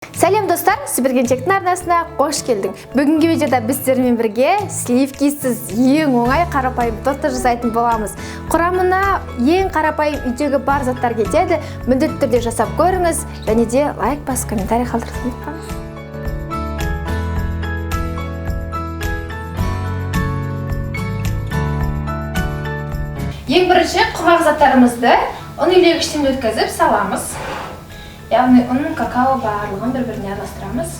Сәлем достар, Сібіргенчектің арнасына қош келдің. Бүгінгі видеода біз сіздермен бірге сливкисіз ең оңай қарапайым торт жасайтын боламыз. Құрамына ең қарапайым үйдегі бар заттар кетеді. Міндетті түрде жасап көріңіз және де лайк басып комментарий қалдырып ұмытпаңыз. Ең бірінші құрғақ заттарымызды ұн илегіштен өткізіп саламыз. Яғни ұн, какао барлығын бір-біріне араластырамыз.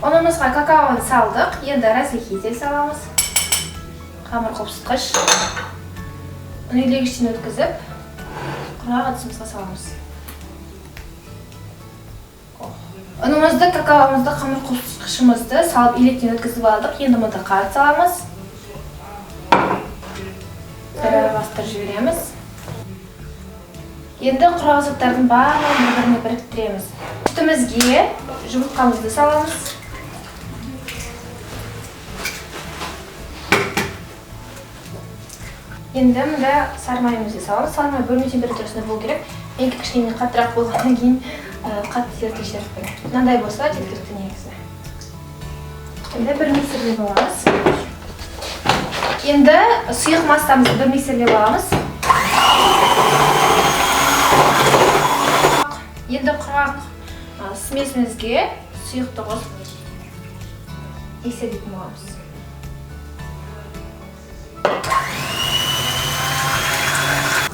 Ұнымызға какаоны салдық, енді разрыхитель саламыз. Қамыр қопсытқыш. Ұн илегіштен өткізіп, құрғақ ыдысымызға саламыз. Ұнымызды, какаомызды, қамыр қопсытқышымызды салып илектен өткізіп алдық. Енді мұнда қант саламыз. Араластырып жібереміз. Енді құрғақ заттардың барлығын бір-біріне біріктіреміз. Үстімізге жұмыртқамызды саламыз. Енді мұнда сары майымызды саламыз. Сары май бөлме температурасында болу керек. Мен кішкене қаттырақ болғаннан кейін қатты серпіліп шерппін. Мынандай болса жеткілікті негізі. Енді бір миксерлеп аламыз. Енді сұйық массамызды бір миксерлеп аламыз. Енді құрғақ смесімізге сұйықты қосып миксерлейтін боламыз.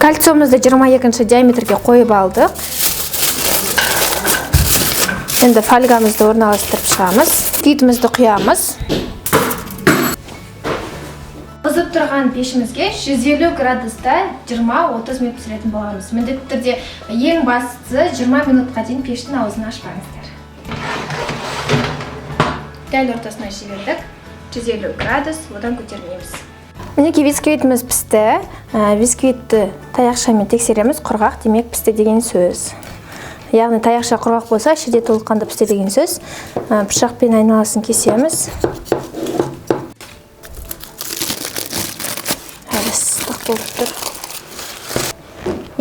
Кальциумымызды 22 диаметрге қойып алдық. Енді фольгамызды орналастырып шығамыз. Бисквитімізді құямыз. Қызып тұрған пешімізге 150 градуста 20-30 минут пісіретін боламыз. Міндетті түрде ең бастысы 20 минутқа дейін пештің аузын ашпаңыздар. Дәл ортасына жібердік. 150 градус, одан көтермейміз. Мінекей бисквитіміз пісті. Бисквитті таяқшамен тексереміз. Құрғақ демек пісті деген сөз. Яғни таяқша құрғақ болса, ішінде толыққанды пісті деген сөз. Пышақпен айналасын кесеміз.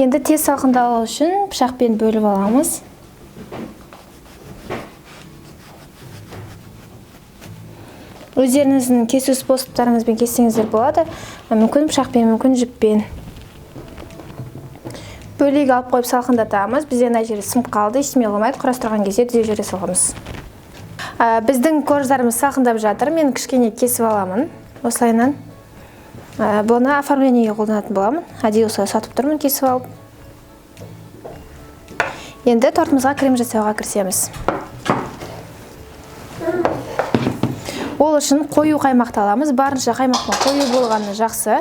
Енді тез салқындалу үшін пышақпен бөліп аламыз. Өздеріңіздің кесу способтарыңызбен кессеңіздер болады. Мүмкін пышақпен, мүмкін жіппен. Бөлеге алып қойып салқындатамыз. Бізде мына жері сынып қалды, ештеңе қылмайды. Құрастырған кезде түзеп жібере саламыз. Біздің корждарымыз салқындап жатыр. Мен кішкене кесіп аламын. Осылайынан. Бұны оформлениеге қолданатын боламын. Әдейі осылай сатып тұрмын, кесіп алып. Енді тортымызға крем жасауға кірісеміз. Ол үшін қою қаймақты аламыз. Барынша қаймақтың қою болғаны жақсы.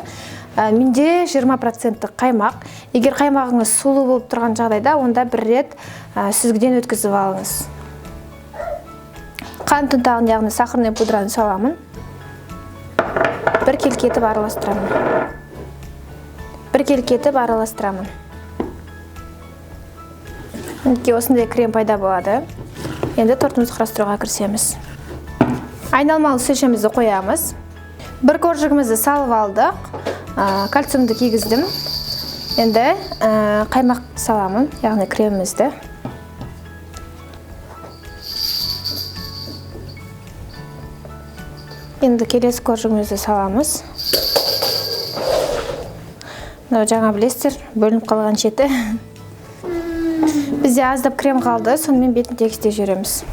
Менде 20% қаймақ. Егер қаймағыңыз сулы болып тұрған жағдайда, онда бір рет сүзгіден өткізіп алыңыз. Қант ұнтағын, яғни сахарный пудраны саламын. Бір келкетіп араластырамын. Осындай крем пайда болады. Енді тортымызды құрастыруға кірісеміз. Айналмалы сөшемізді қоямыз. Бір коржығымызды салып алдық. Кальциумды кигіздім. Енді қаймақ саламын, яғни кремімізді. Енді келесі коржығымызды саламыз. Жаңа білесіздер, бөлініп қалған шеті. Бізде аздап крем қалды, сонымен бетін тегістеп жүреміз.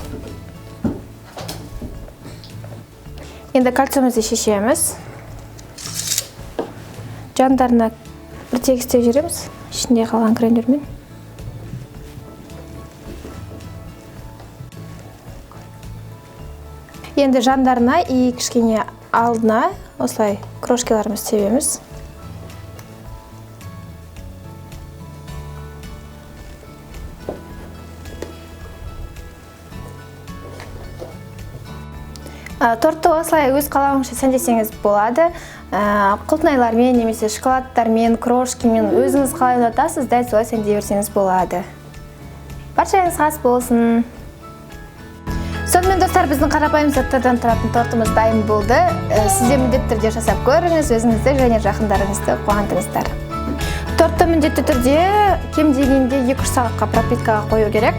Енді кальциумымызды шешеміз. Жандарына бір тегістеп жүреміз, ішінде қалған кремдермен. Енді жандарына и кішкене алдына осылай крошкаларымызды себеміз. Тортты осылай өз қалауыңызша сәндесеңіз болады. Құлтнайлармен, немесе шоколадтармен, крошкамен өзіңіз қалай ұнатасыз, дәл солай сәндей берсеңіз болады. Баршаңыз ас болсын. Сонымен достар, біздің қарапайым заттардан тұратын тортымыз дайын болды. Сіздер міндетті түрде жасап көріңіз, өзіңізді және жақындарыңызды қуантыңыздар. Тортты міндетті түрде кем дегенде 2-3 сағатқа пропиткаға қою керек.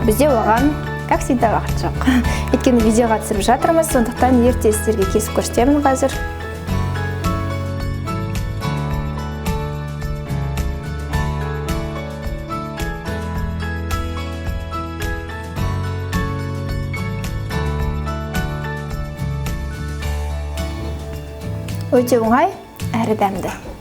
Бізде оған как всегда уақыт жоқ. Өйткені видеоға түсіріп жатырмыз, сондықтан ерте сіздерге кесіп көрсетемін қазір. Өте оңай әрі дәмді.